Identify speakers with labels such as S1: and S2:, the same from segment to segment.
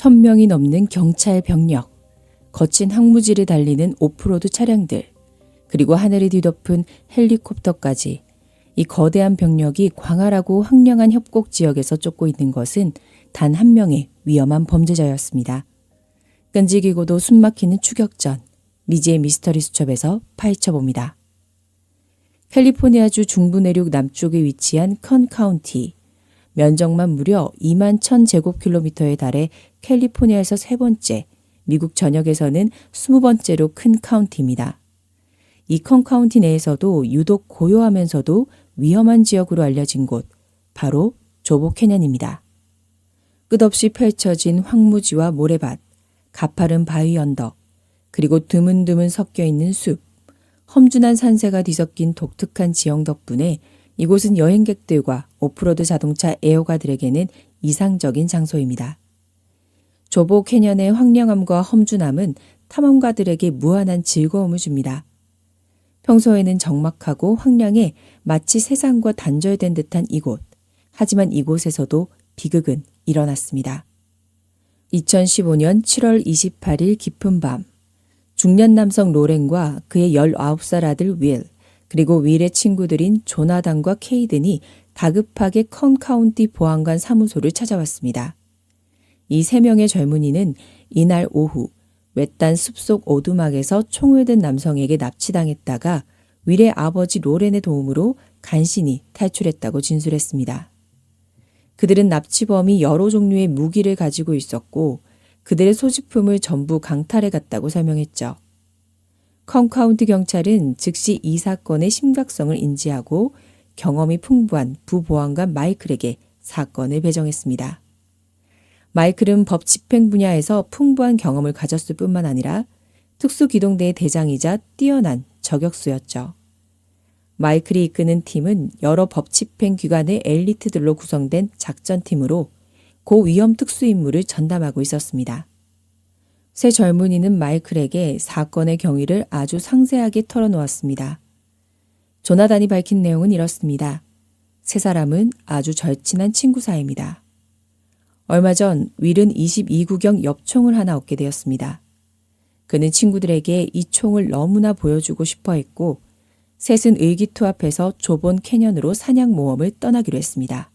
S1: 1,000명이 넘는 경찰 병력, 거친 황무지를 달리는 오프로드 차량들, 그리고 하늘을 뒤덮은 헬리콥터까지 이 거대한 병력이 광활하고 황량한 협곡 지역에서 쫓고 있는 것은 단 한 명의 위험한 범죄자였습니다. 끈질기고도 숨막히는 추격전, 미지의 미스터리 수첩에서 파헤쳐봅니다. 캘리포니아주 중부 내륙 남쪽에 위치한 컨 카운티, 면적만 무려 2만 1,000제곱킬로미터에 달해 캘리포니아에서 세 번째, 미국 전역에서는 20번째로 큰 카운티입니다. 이 컨 카운티 내에서도 유독 고요하면서도 위험한 지역으로 알려진 곳, 바로 조보 캐년입니다. 끝없이 펼쳐진 황무지와 모래밭, 가파른 바위 언덕, 그리고 드문드문 섞여 있는 숲, 험준한 산세가 뒤섞인 독특한 지형 덕분에 이곳은 여행객들과 오프로드 자동차 애호가들에게는 이상적인 장소입니다. 조보 캐년의 황량함과 험준함은 탐험가들에게 무한한 즐거움을 줍니다. 평소에는 적막하고 황량해 마치 세상과 단절된 듯한 이곳. 하지만 이곳에서도 비극은 일어났습니다. 2015년 7월 28일 깊은 밤, 중년 남성 로렌과 그의 19살 아들 윌, 그리고 윌의 친구들인 조나단과 케이든이 다급하게 컨 카운티 보안관 사무소를 찾아왔습니다. 이 세 명의 젊은이는 이날 오후 외딴 숲속 오두막에서 총을 든 남성에게 납치당했다가 윌의 아버지 로렌의 도움으로 간신히 탈출했다고 진술했습니다. 그들은 납치범이 여러 종류의 무기를 가지고 있었고 그들의 소지품을 전부 강탈해 갔다고 설명했죠. 컨 카운티 경찰은 즉시 이 사건의 심각성을 인지하고 경험이 풍부한 부보안관 마이클에게 사건을 배정했습니다. 마이클은 법 집행 분야에서 풍부한 경험을 가졌을 뿐만 아니라 특수기동대의 대장이자 뛰어난 저격수였죠. 마이클이 이끄는 팀은 여러 법 집행 기관의 엘리트들로 구성된 작전팀으로 고위험 특수임무를 전담하고 있었습니다. 세 젊은이는 마이클에게 사건의 경위를 아주 상세하게 털어놓았습니다. 조나단이 밝힌 내용은 이렇습니다. 세 사람은 아주 절친한 친구 사이입니다. 얼마 전 윌은 22구경 엽총을 하나 얻게 되었습니다. 그는 친구들에게 이 총을 너무나 보여주고 싶어 했고 셋은 의기투합해서 좁은 캐년으로 사냥 모험을 떠나기로 했습니다.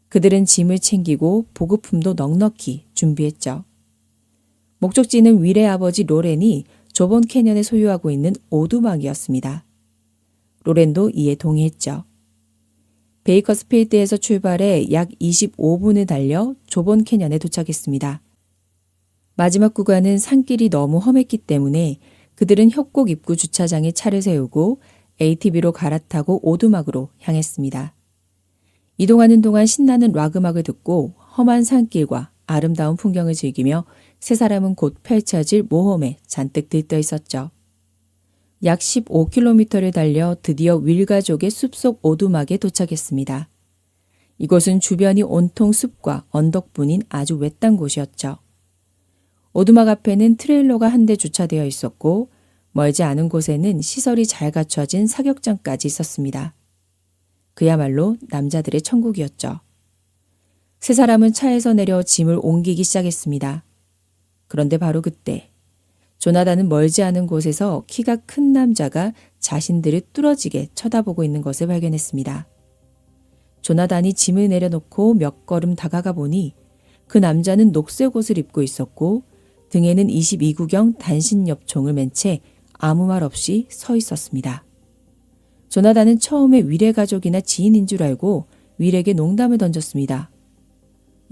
S1: 그들은 짐을 챙기고 보급품도 넉넉히 준비했죠. 목적지는 윌의 아버지 로렌이 좁은 캐년에 소유하고 있는 오두막이었습니다. 로렌도 이에 동의했죠. 베이커스필드에서 출발해 약 25분을 달려 좁은 캐년에 도착했습니다. 마지막 구간은 산길이 너무 험했기 때문에 그들은 협곡 입구 주차장에 차를 세우고 ATV로 갈아타고 오두막으로 향했습니다. 이동하는 동안 신나는 락 음악을 듣고 험한 산길과 아름다운 풍경을 즐기며 세 사람은 곧 펼쳐질 모험에 잔뜩 들떠 있었죠. 약 15km를 달려 드디어 윌 가족의 숲속 오두막에 도착했습니다. 이곳은 주변이 온통 숲과 언덕뿐인 아주 외딴 곳이었죠. 오두막 앞에는 트레일러가 한 대 주차되어 있었고 멀지 않은 곳에는 시설이 잘 갖춰진 사격장까지 있었습니다. 그야말로 남자들의 천국이었죠. 세 사람은 차에서 내려 짐을 옮기기 시작했습니다. 그런데 바로 그때 조나단은 멀지 않은 곳에서 키가 큰 남자가 자신들을 뚫어지게 쳐다보고 있는 것을 발견했습니다. 조나단이 짐을 내려놓고 몇 걸음 다가가 보니 그 남자는 녹색 옷을 입고 있었고 등에는 22구경 단신 엽총을 맨 채 아무 말 없이 서 있었습니다. 조나단은 처음에 윌의 가족이나 지인인 줄 알고 윌에게 농담을 던졌습니다.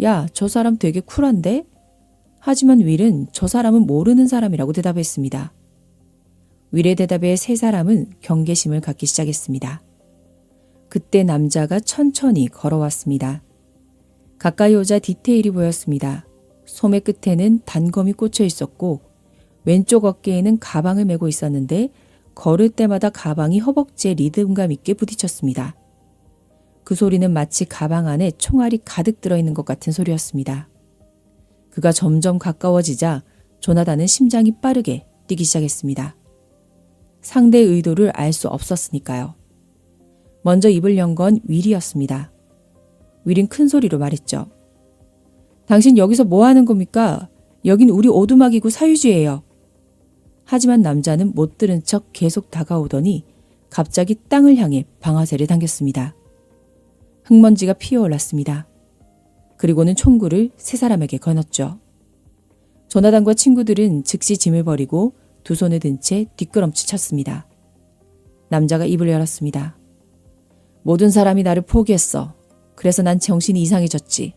S1: 야, 저 사람 되게 쿨한데? 하지만 윌은 저 사람은 모르는 사람이라고 대답했습니다. 윌의 대답에 세 사람은 경계심을 갖기 시작했습니다. 그때 남자가 천천히 걸어왔습니다. 가까이 오자 디테일이 보였습니다. 소매 끝에는 단검이 꽂혀 있었고 왼쪽 어깨에는 가방을 메고 있었는데 걸을 때마다 가방이 허벅지에 리듬감 있게 부딪혔습니다. 그 소리는 마치 가방 안에 총알이 가득 들어있는 것 같은 소리였습니다. 그가 점점 가까워지자 조나단은 심장이 빠르게 뛰기 시작했습니다. 상대의 의도를 알 수 없었으니까요. 먼저 입을 연 건 윌이었습니다. 윌은 큰 소리로 말했죠. 당신 여기서 뭐 하는 겁니까? 여긴 우리 오두막이고 사유지예요. 하지만 남자는 못 들은 척 계속 다가오더니 갑자기 땅을 향해 방아쇠를 당겼습니다. 흙먼지가 피어올랐습니다. 그리고는 총구를 세 사람에게 거눴죠. 조나단과 친구들은 즉시 짐을 버리고 두 손을 든 채 뒷걸음치 쳤습니다. 남자가 입을 열었습니다. 모든 사람이 나를 포기했어. 그래서 난 정신이 이상해졌지.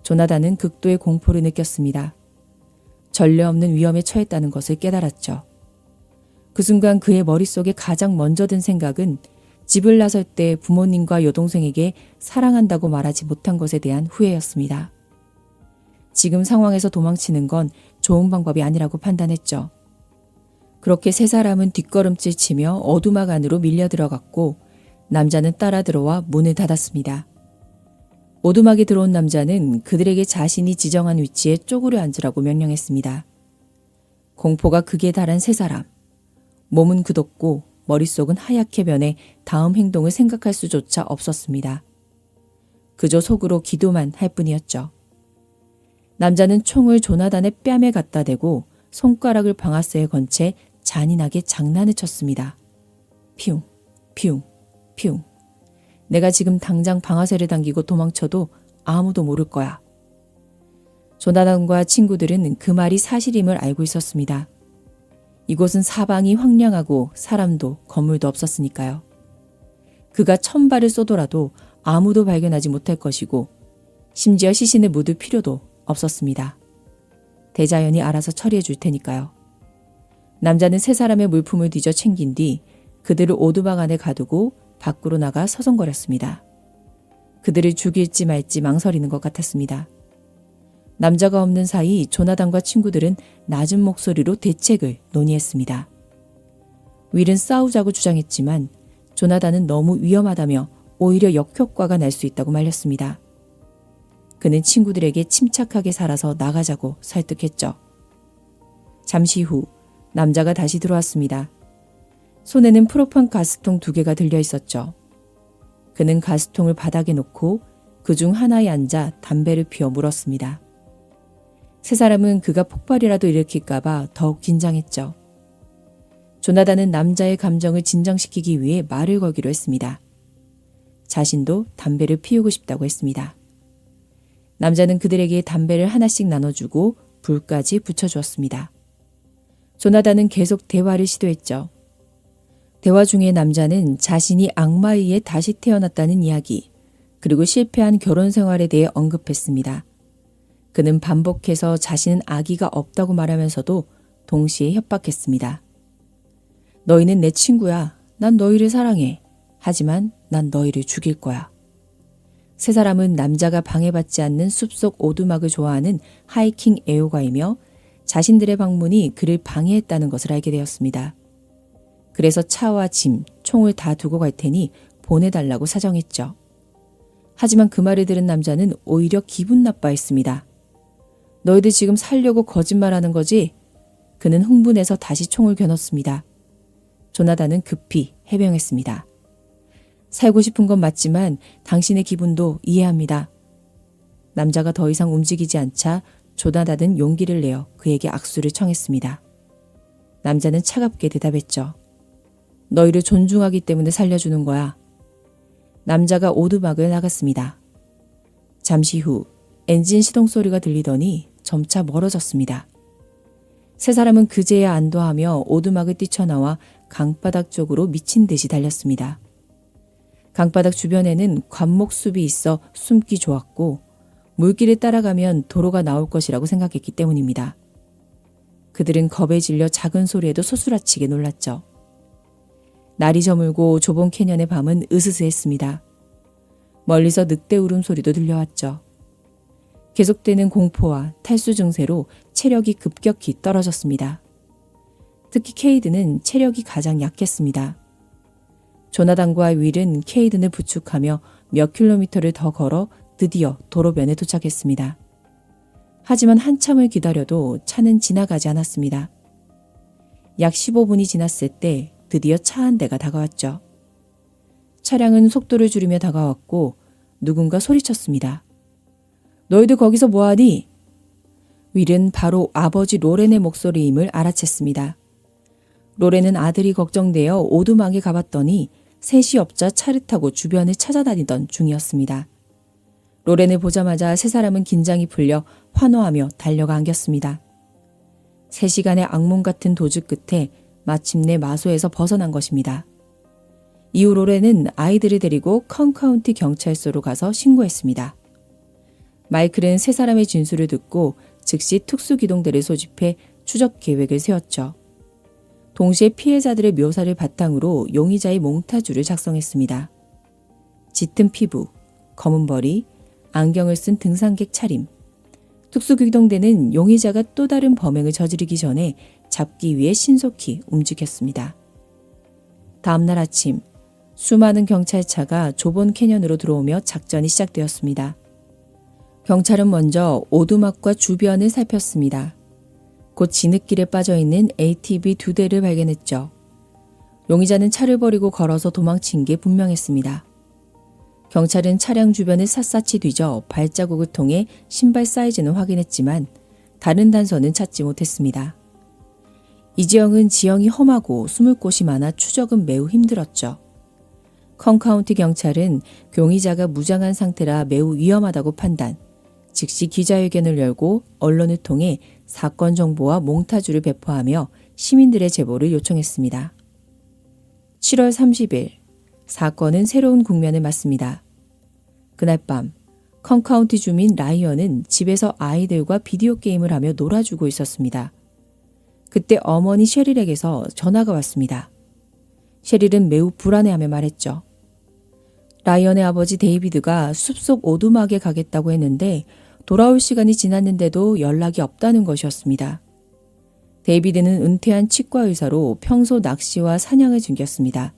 S1: 조나단은 극도의 공포를 느꼈습니다. 전례 없는 위험에 처했다는 것을 깨달았죠. 그 순간 그의 머릿속에 가장 먼저 든 생각은 집을 나설 때 부모님과 여동생에게 사랑한다고 말하지 못한 것에 대한 후회였습니다. 지금 상황에서 도망치는 건 좋은 방법이 아니라고 판단했죠. 그렇게 세 사람은 뒷걸음질 치며 어두막 안으로 밀려 들어갔고 남자는 따라 들어와 문을 닫았습니다. 오두막에 들어온 남자는 그들에게 자신이 지정한 위치에 쪼그려 앉으라고 명령했습니다. 공포가 극에 달한 세 사람. 몸은 굳었고 머릿속은 하얗게 변해 다음 행동을 생각할 수조차 없었습니다. 그저 속으로 기도만 할 뿐이었죠. 남자는 총을 조나단의 뺨에 갖다 대고 손가락을 방아쇠에 건 채 잔인하게 장난을 쳤습니다. 피웅, 피웅, 피웅. 내가 지금 당장 방아쇠를 당기고 도망쳐도 아무도 모를 거야. 조나단과 친구들은 그 말이 사실임을 알고 있었습니다. 이곳은 사방이 황량하고 사람도 건물도 없었으니까요. 그가 1000발을 쏘더라도 아무도 발견하지 못할 것이고 심지어 시신을 묻을 필요도 없었습니다. 대자연이 알아서 처리해 줄 테니까요. 남자는 세 사람의 물품을 뒤져 챙긴 뒤 그들을 오두막 안에 가두고 밖으로 나가 서성거렸습니다. 그들을 죽일지 말지 망설이는 것 같았습니다. 남자가 없는 사이 조나단과 친구들은 낮은 목소리로 대책을 논의했습니다. 윌은 싸우자고 주장했지만 조나단은 너무 위험하다며 오히려 역효과가 날 수 있다고 말렸습니다. 그는 친구들에게 침착하게 살아서 나가자고 설득했죠. 잠시 후 남자가 다시 들어왔습니다. 손에는 프로판 가스통 2개가 들려 있었죠. 그는 가스통을 바닥에 놓고 그중 하나에 앉아 담배를 피워 물었습니다. 세 사람은 그가 폭발이라도 일으킬까봐 더욱 긴장했죠. 조나단은 남자의 감정을 진정시키기 위해 말을 걸기로 했습니다. 자신도 담배를 피우고 싶다고 했습니다. 남자는 그들에게 담배를 하나씩 나눠주고 불까지 붙여주었습니다. 조나단은 계속 대화를 시도했죠. 대화 중에 남자는 자신이 악마에 의해 다시 태어났다는 이야기, 그리고 실패한 결혼 생활에 대해 언급했습니다. 그는 반복해서 자신은 아기가 없다고 말하면서도 동시에 협박했습니다. 너희는 내 친구야. 난 너희를 사랑해. 하지만 난 너희를 죽일 거야. 세 사람은 남자가 방해받지 않는 숲속 오두막을 좋아하는 하이킹 애호가이며 자신들의 방문이 그를 방해했다는 것을 알게 되었습니다. 그래서 차와 짐, 총을 다 두고 갈 테니 보내달라고 사정했죠. 하지만 그 말을 들은 남자는 오히려 기분 나빠했습니다. 너희들 지금 살려고 거짓말하는 거지? 그는 흥분해서 다시 총을 겨눴습니다. 조나단은 급히 해명했습니다. 살고 싶은 건 맞지만 당신의 기분도 이해합니다. 남자가 더 이상 움직이지 않자 조나단은 용기를 내어 그에게 악수를 청했습니다. 남자는 차갑게 대답했죠. 너희를 존중하기 때문에 살려주는 거야. 남자가 오두막을 나갔습니다. 잠시 후 엔진 시동 소리가 들리더니 점차 멀어졌습니다. 세 사람은 그제야 안도하며 오두막을 뛰쳐나와 강바닥 쪽으로 미친 듯이 달렸습니다. 강바닥 주변에는 관목숲이 있어 숨기 좋았고 물길을 따라가면 도로가 나올 것이라고 생각했기 때문입니다. 그들은 겁에 질려 작은 소리에도 소스라치게 놀랐죠. 날이 저물고 좁은 캐년의 밤은 으스스했습니다. 멀리서 늑대 울음소리도 들려왔죠. 계속되는 공포와 탈수 증세로 체력이 급격히 떨어졌습니다. 특히 케이든은 체력이 가장 약했습니다. 조나단과 윌은 케이든을 부축하며 몇 킬로미터를 더 걸어 드디어 도로변에 도착했습니다. 하지만 한참을 기다려도 차는 지나가지 않았습니다. 약 15분이 지났을 때 드디어 차 한 대가 다가왔죠. 차량은 속도를 줄이며 다가왔고 누군가 소리쳤습니다. 너희들 거기서 뭐하니? 윌은 바로 아버지 로렌의 목소리임을 알아챘습니다. 로렌은 아들이 걱정되어 오두막에 가봤더니 셋이 없자 차를 타고 주변을 찾아다니던 중이었습니다. 로렌을 보자마자 세 사람은 긴장이 풀려 환호하며 달려가 안겼습니다. 3시간의 악몽 같은 도주 끝에 마침내 마소에서 벗어난 것입니다. 이후 로렌은 아이들을 데리고 컨카운티 경찰서로 가서 신고했습니다. 마이클은 세 사람의 진술을 듣고 즉시 특수기동대를 소집해 추적 계획을 세웠죠. 동시에 피해자들의 묘사를 바탕으로 용의자의 몽타주를 작성했습니다. 짙은 피부, 검은 머리, 안경을 쓴 등산객 차림. 특수기동대는 용의자가 또 다른 범행을 저지르기 전에 잡기 위해 신속히 움직였습니다. 다음날 아침, 수많은 경찰차가 좁은 캐년으로 들어오며 작전이 시작되었습니다. 경찰은 먼저 오두막과 주변을 살폈습니다. 곧 진흙길에 빠져있는 ATV 2대를 발견했죠. 용의자는 차를 버리고 걸어서 도망친 게 분명했습니다. 경찰은 차량 주변을 샅샅이 뒤져 발자국을 통해 신발 사이즈는 확인했지만 다른 단서는 찾지 못했습니다. 이 지형은 지형이 험하고 숨을 곳이 많아 추적은 매우 힘들었죠. 컨카운티 경찰은 용의자가 무장한 상태라 매우 위험하다고 판단, 즉시 기자회견을 열고 언론을 통해 사건 정보와 몽타주를 배포하며 시민들의 제보를 요청했습니다. 7월 30일, 사건은 새로운 국면을 맞습니다. 그날 밤, 컨카운티 주민 라이언은 집에서 아이들과 비디오 게임을 하며 놀아주고 있었습니다. 그때 어머니 셰릴에게서 전화가 왔습니다. 셰릴은 매우 불안해하며 말했죠. 라이언의 아버지 데이비드가 숲속 오두막에 가겠다고 했는데 돌아올 시간이 지났는데도 연락이 없다는 것이었습니다. 데이비드는 은퇴한 치과 의사로 평소 낚시와 사냥을 즐겼습니다.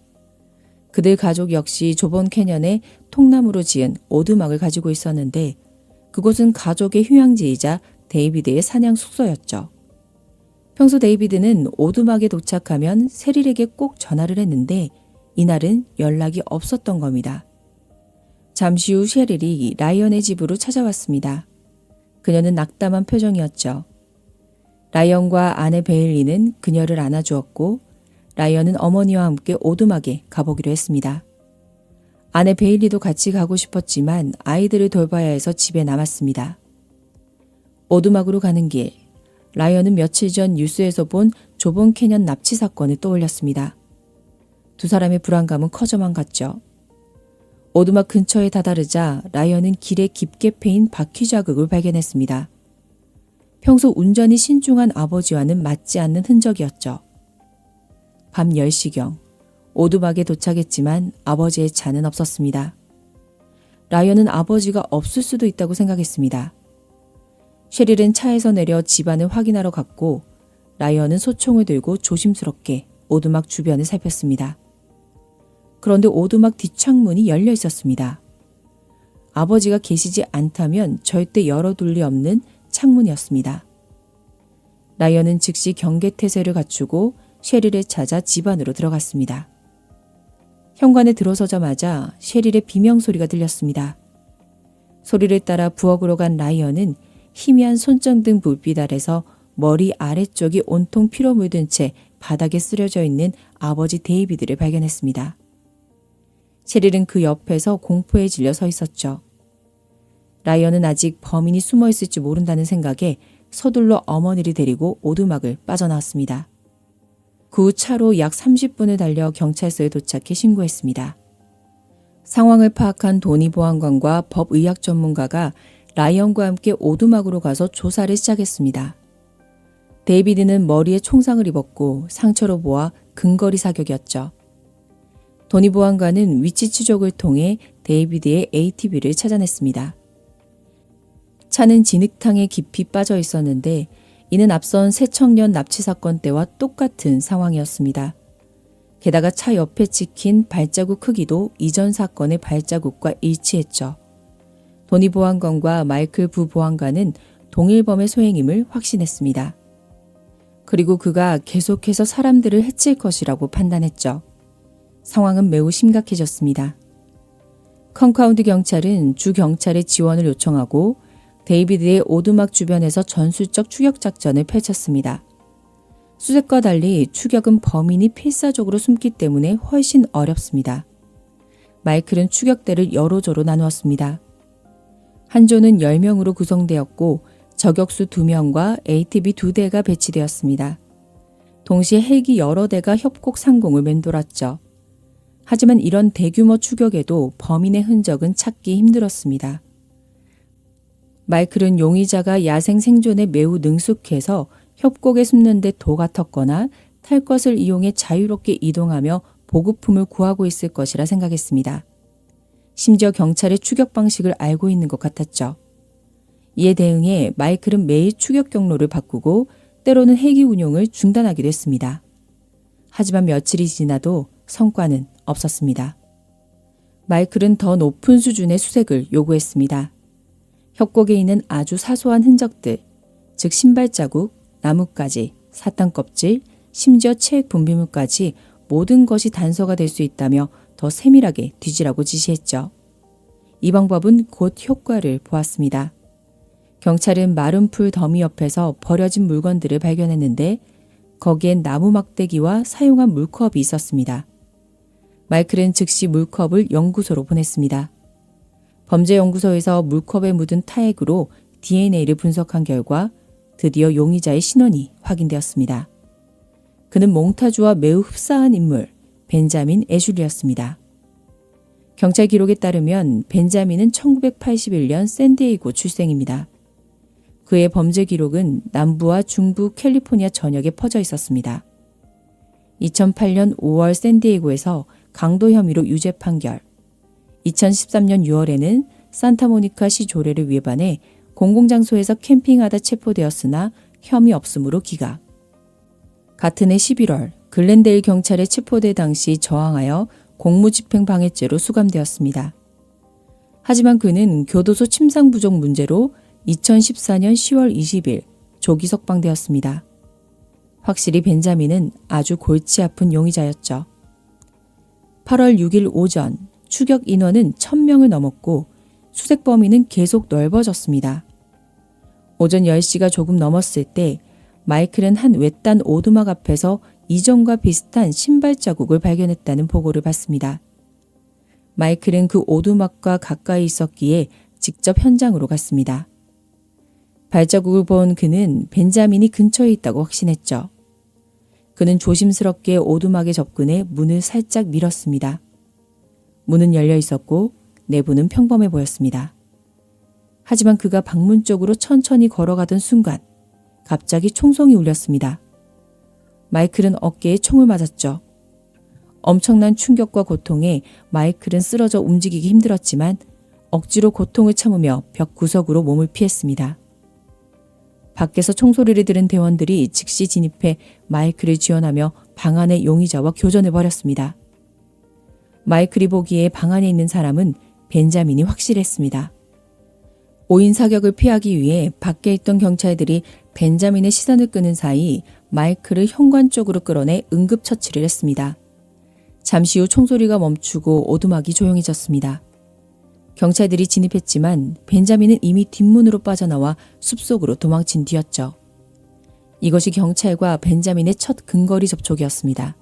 S1: 그들 가족 역시 좁은 캐년에 통나무로 지은 오두막을 가지고 있었는데 그곳은 가족의 휴양지이자 데이비드의 사냥 숙소였죠. 평소 데이비드는 오두막에 도착하면 세릴에게 꼭 전화를 했는데 이날은 연락이 없었던 겁니다. 잠시 후 셰릴이 라이언의 집으로 찾아왔습니다. 그녀는 낙담한 표정이었죠. 라이언과 아내 베일리는 그녀를 안아주었고 라이언은 어머니와 함께 오두막에 가보기로 했습니다. 아내 베일리도 같이 가고 싶었지만 아이들을 돌봐야 해서 집에 남았습니다. 오두막으로 가는 길, 라이언은 며칠 전 뉴스에서 본 좁은 캐년 납치 사건을 떠올렸습니다. 두 사람의 불안감은 커져만 갔죠. 오두막 근처에 다다르자 라이언은 길에 깊게 패인 바퀴 자국을 발견했습니다. 평소 운전이 신중한 아버지와는 맞지 않는 흔적이었죠. 밤 10시경, 오두막에 도착했지만 아버지의 차는 없었습니다. 라이언은 아버지가 없을 수도 있다고 생각했습니다. 셰릴은 차에서 내려 집안을 확인하러 갔고 라이언은 소총을 들고 조심스럽게 오두막 주변을 살폈습니다. 그런데 오두막 뒷창문이 열려 있었습니다. 아버지가 계시지 않다면 절대 열어둘 리 없는 창문이었습니다. 라이언은 즉시 경계태세를 갖추고 셰릴을 찾아 집 안으로 들어갔습니다. 현관에 들어서자마자 셰릴의 비명소리가 들렸습니다. 소리를 따라 부엌으로 간 라이언은 희미한 손전등 불빛 아래서 머리 아래쪽이 온통 피로 묻은 채 바닥에 쓰러져 있는 아버지 데이비드를 발견했습니다. 셰릴은 그 옆에서 공포에 질려 서 있었죠. 라이언은 아직 범인이 숨어 있을지 모른다는 생각에 서둘러 어머니를 데리고 오두막을 빠져나왔습니다. 그 후 차로 약 30분을 달려 경찰서에 도착해 신고했습니다. 상황을 파악한 도니 보안관과 법의학 전문가가 라이언과 함께 오두막으로 가서 조사를 시작했습니다. 데이비드는 머리에 총상을 입었고 상처로 보아 근거리 사격이었죠. 도니 보안관은 위치 추적을 통해 데이비드의 ATV를 찾아냈습니다. 차는 진흙탕에 깊이 빠져 있었는데 이는 앞선 새 청년 납치 사건 때와 똑같은 상황이었습니다. 게다가 차 옆에 찍힌 발자국 크기도 이전 사건의 발자국과 일치했죠. 도니 보안관과 마이클 부 보안관은 동일범의 소행임을 확신했습니다. 그리고 그가 계속해서 사람들을 해칠 것이라고 판단했죠. 상황은 매우 심각해졌습니다. 컨카운티 경찰은 주 경찰의 지원을 요청하고 데이비드의 오두막 주변에서 전술적 추격 작전을 펼쳤습니다. 수색과 달리 추격은 범인이 필사적으로 숨기 때문에 훨씬 어렵습니다. 마이클은 추격대를 여러 조로 나누었습니다. 한 조는 10명으로 구성되었고 저격수 2명과 ATV 2대가 배치되었습니다. 동시에 헬기 여러 대가 협곡 상공을 맴돌았죠. 하지만 이런 대규모 추격에도 범인의 흔적은 찾기 힘들었습니다. 마이클은 용의자가 야생 생존에 매우 능숙해서 협곡에 숨는 데 도 같았거나 탈 것을 이용해 자유롭게 이동하며 보급품을 구하고 있을 것이라 생각했습니다. 심지어 경찰의 추격 방식을 알고 있는 것 같았죠. 이에 대응해 마이클은 매일 추격 경로를 바꾸고 때로는 헬기 운용을 중단하기도 했습니다. 하지만 며칠이 지나도 성과는 없었습니다. 마이클은 더 높은 수준의 수색을 요구했습니다. 협곡에 있는 아주 사소한 흔적들, 즉 신발 자국, 나뭇가지, 사탕 껍질, 심지어 책 분비물까지 모든 것이 단서가 될 수 있다며 더 세밀하게 뒤지라고 지시했죠. 이 방법은 곧 효과를 보았습니다. 경찰은 마른 풀 더미 옆에서 버려진 물건들을 발견했는데 거기엔 나무 막대기와 사용한 물컵이 있었습니다. 마이클은 즉시 물컵을 연구소로 보냈습니다. 범죄연구소에서 물컵에 묻은 타액으로 DNA를 분석한 결과 드디어 용의자의 신원이 확인되었습니다. 그는 몽타주와 매우 흡사한 인물 벤자민 애슐리였습니다. 경찰 기록에 따르면 벤자민은 1981년 샌디에이고 출생입니다. 그의 범죄 기록은 남부와 중부 캘리포니아 전역에 퍼져 있었습니다. 2008년 5월 샌디에이고에서 강도 혐의로 유죄 판결, 2013년 6월에는 산타모니카시 조례를 위반해 공공장소에서 캠핑하다 체포되었으나 혐의 없음으로 기각. 같은 해 11월 글렌데일 경찰에 체포될 당시 저항하여 공무집행 방해죄로 수감되었습니다. 하지만 그는 교도소 침상 부족 문제로 2014년 10월 20일 조기 석방되었습니다. 확실히 벤자민은 아주 골치 아픈 용의자였죠. 8월 6일 오전 추격 인원은 1000명을 넘었고 수색 범위는 계속 넓어졌습니다. 오전 10시가 조금 넘었을 때 마이클은 한 외딴 오두막 앞에서 이전과 비슷한 신발 자국을 발견했다는 보고를 받습니다. 마이클은 그 오두막과 가까이 있었기에 직접 현장으로 갔습니다. 발자국을 본 그는 벤자민이 근처에 있다고 확신했죠. 그는 조심스럽게 오두막에 접근해 문을 살짝 밀었습니다. 문은 열려 있었고 내부는 평범해 보였습니다. 하지만 그가 방문 쪽으로 천천히 걸어가던 순간 갑자기 총성이 울렸습니다. 마이클은 어깨에 총을 맞았죠. 엄청난 충격과 고통에 마이클은 쓰러져 움직이기 힘들었지만 억지로 고통을 참으며 벽 구석으로 몸을 피했습니다. 밖에서 총소리를 들은 대원들이 즉시 진입해 마이클을 지원하며 방 안의 용의자와 교전을 벌였습니다. 마이클이 보기에 방 안에 있는 사람은 벤자민이 확실했습니다. 오인 사격을 피하기 위해 밖에 있던 경찰들이 벤자민의 시선을 끄는 사이 마이클을 현관 쪽으로 끌어내 응급처치를 했습니다. 잠시 후 총소리가 멈추고 오두막이 조용해졌습니다. 경찰들이 진입했지만 벤자민은 이미 뒷문으로 빠져나와 숲속으로 도망친 뒤였죠. 이것이 경찰과 벤자민의 첫 근거리 접촉이었습니다.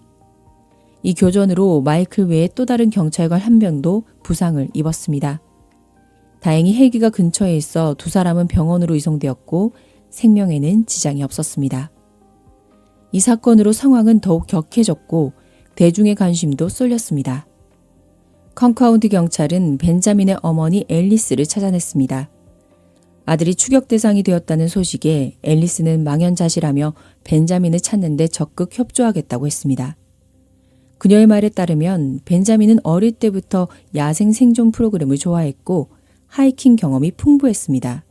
S1: 이 교전으로 마이클 외에 또 다른 경찰관 1명도 부상을 입었습니다. 다행히 헬기가 근처에 있어 두 사람은 병원으로 이송되었고 생명에는 지장이 없었습니다. 이 사건으로 상황은 더욱 격해졌고 대중의 관심도 쏠렸습니다. 컨카운티 경찰은 벤자민의 어머니 앨리스를 찾아냈습니다. 아들이 추격 대상이 되었다는 소식에 앨리스는 망연자실하며 벤자민을 찾는 데 적극 협조하겠다고 했습니다. 그녀의 말에 따르면 벤자민은 어릴 때부터 야생 생존 프로그램을 좋아했고 하이킹 경험이 풍부했습니다.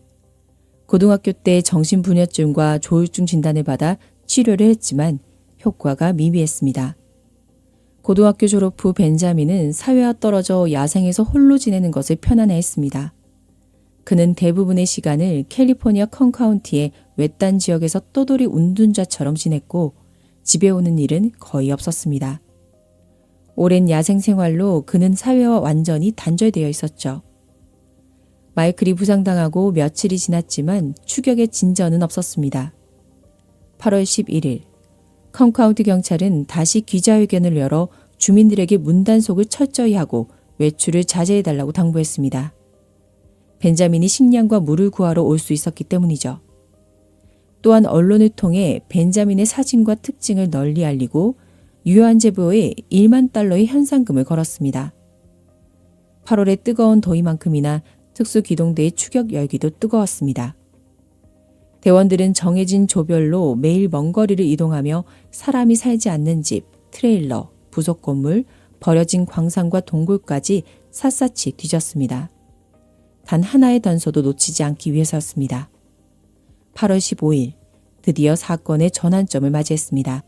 S1: 고등학교 때 정신분열증과 조울증 진단을 받아 치료를 했지만 효과가 미미했습니다. 고등학교 졸업 후 벤자민은 사회와 떨어져 야생에서 홀로 지내는 것을 편안해했습니다. 그는 대부분의 시간을 캘리포니아 컨카운티의 외딴 지역에서 떠돌이 운둔자처럼 지냈고 집에 오는 일은 거의 없었습니다. 오랜 야생 생활로 그는 사회와 완전히 단절되어 있었죠. 마이클이 부상당하고 며칠이 지났지만 추격의 진전은 없었습니다. 8월 11일, 컴카운티 경찰은 다시 기자회견을 열어 주민들에게 문단속을 철저히 하고 외출을 자제해달라고 당부했습니다. 벤자민이 식량과 물을 구하러 올 수 있었기 때문이죠. 또한 언론을 통해 벤자민의 사진과 특징을 널리 알리고 유효한 제보에 1만 달러의 현상금을 걸었습니다. 8월의 뜨거운 더위만큼이나 특수기동대의 추격 열기도 뜨거웠습니다. 대원들은 정해진 조별로 매일 먼 거리를 이동하며 사람이 살지 않는 집, 트레일러, 부속 건물, 버려진 광산과 동굴까지 샅샅이 뒤졌습니다. 단 하나의 단서도 놓치지 않기 위해서였습니다. 8월 15일, 드디어 사건의 전환점을 맞이했습니다.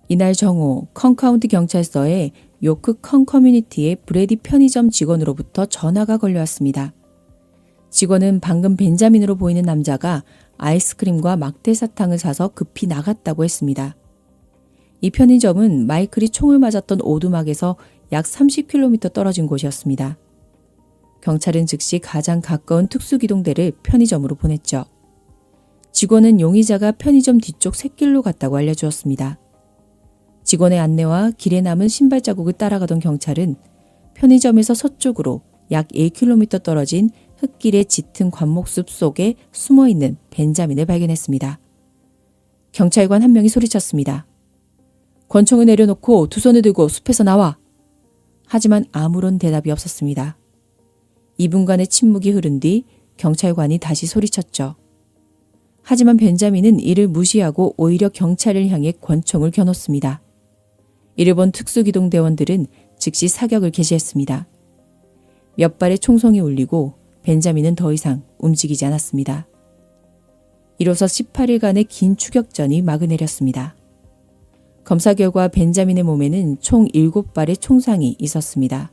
S1: 이날 정오 컴카운티 경찰서에 요크 컴 커뮤니티의 브래디 편의점 직원으로부터 전화가 걸려왔습니다. 직원은 방금 벤자민으로 보이는 남자가 아이스크림과 막대사탕을 사서 급히 나갔다고 했습니다. 이 편의점은 마이클이 총을 맞았던 오두막에서 약 30km 떨어진 곳이었습니다. 경찰은 즉시 가장 가까운 특수기동대를 편의점으로 보냈죠. 직원은 용의자가 편의점 뒤쪽 샛길로 갔다고 알려주었습니다. 직원의 안내와 길에 남은 신발 자국을 따라가던 경찰은 편의점에서 서쪽으로 약 1km 떨어진 흙길의 짙은 관목숲 속에 숨어있는 벤자민을 발견했습니다. 경찰관 한 명이 소리쳤습니다. 권총을 내려놓고 두 손을 들고 숲에서 나와! 하지만 아무런 대답이 없었습니다. 2분간의 침묵이 흐른 뒤 경찰관이 다시 소리쳤죠. 하지만 벤자민은 이를 무시하고 오히려 경찰을 향해 권총을 겨눴습니다. 이를 본 특수기동대원들은 즉시 사격을 개시했습니다. 몇 발의 총성이 울리고 벤자민은 더 이상 움직이지 않았습니다. 이로써 18일간의 긴 추격전이 막을 내렸습니다. 검사 결과 벤자민의 몸에는 총 7발의 총상이 있었습니다.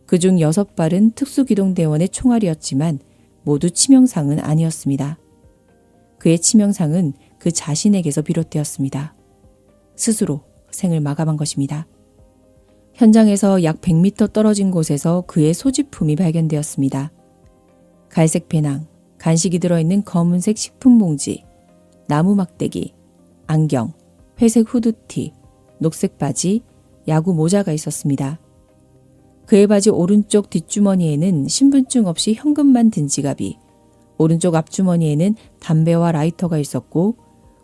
S1: 그중 6발은 특수기동대원의 총알이었지만 모두 치명상은 아니었습니다. 그의 치명상은 그 자신에게서 비롯되었습니다. 스스로 생을 마감한 것입니다. 현장에서 약 100m 떨어진 곳에서 그의 소지품이 발견되었습니다. 갈색 배낭, 간식이 들어있는 검은색 식품 봉지, 나무 막대기, 안경, 회색 후드티, 녹색 바지, 야구 모자가 있었습니다. 그의 바지 오른쪽 뒷주머니에는 신분증 없이 현금만 든 지갑이, 오른쪽 앞주머니에는 담배와 라이터가 있었고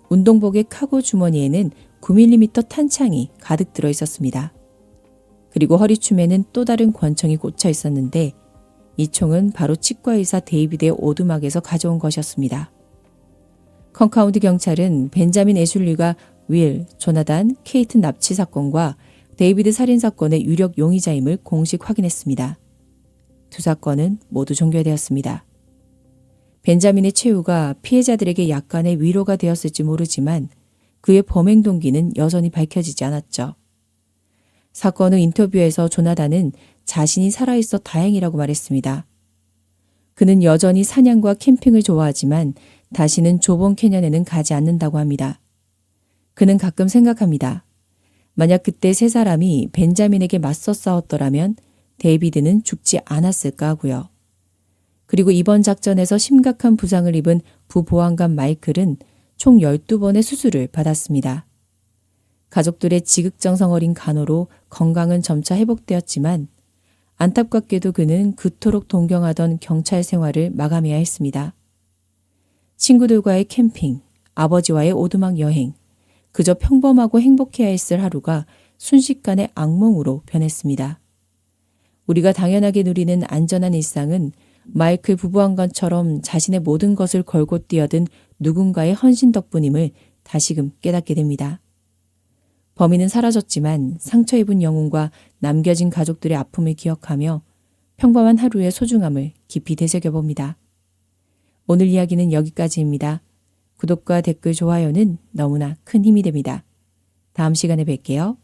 S1: 운동복의 카고 주머니에는 9mm 탄창이 가득 들어 있었습니다. 그리고 허리춤에는 또 다른 권총이 꽂혀 있었는데 이 총은 바로 치과의사 데이비드의 오두막에서 가져온 것이었습니다. 컴카운티 경찰은 벤자민 애슐리가 윌, 조나단, 케이튼 납치 사건과 데이비드 살인 사건의 유력 용의자임을 공식 확인했습니다. 두 사건은 모두 종결되었습니다. 벤자민의 최후가 피해자들에게 약간의 위로가 되었을지 모르지만 그의 범행 동기는 여전히 밝혀지지 않았죠. 사건 후 인터뷰에서 조나단은 자신이 살아있어 다행이라고 말했습니다. 그는 여전히 사냥과 캠핑을 좋아하지만 다시는 좁은 캐년에는 가지 않는다고 합니다. 그는 가끔 생각합니다. 만약 그때 세 사람이 벤자민에게 맞서 싸웠더라면 데이비드는 죽지 않았을까 하고요. 그리고 이번 작전에서 심각한 부상을 입은 부보안관 마이클은 총 12번의 수술을 받았습니다. 가족들의 지극정성 어린 간호로 건강은 점차 회복되었지만 안타깝게도 그는 그토록 동경하던 경찰 생활을 마감해야 했습니다. 친구들과의 캠핑, 아버지와의 오두막 여행, 그저 평범하고 행복해야 했을 하루가 순식간에 악몽으로 변했습니다. 우리가 당연하게 누리는 안전한 일상은 마이클 부부안관처럼 자신의 모든 것을 걸고 뛰어든 누군가의 헌신 덕분임을 다시금 깨닫게 됩니다. 범인은 사라졌지만 상처 입은 영혼과 남겨진 가족들의 아픔을 기억하며 평범한 하루의 소중함을 깊이 되새겨봅니다. 오늘 이야기는 여기까지입니다. 구독과 댓글, 좋아요는 너무나 큰 힘이 됩니다. 다음 시간에 뵐게요.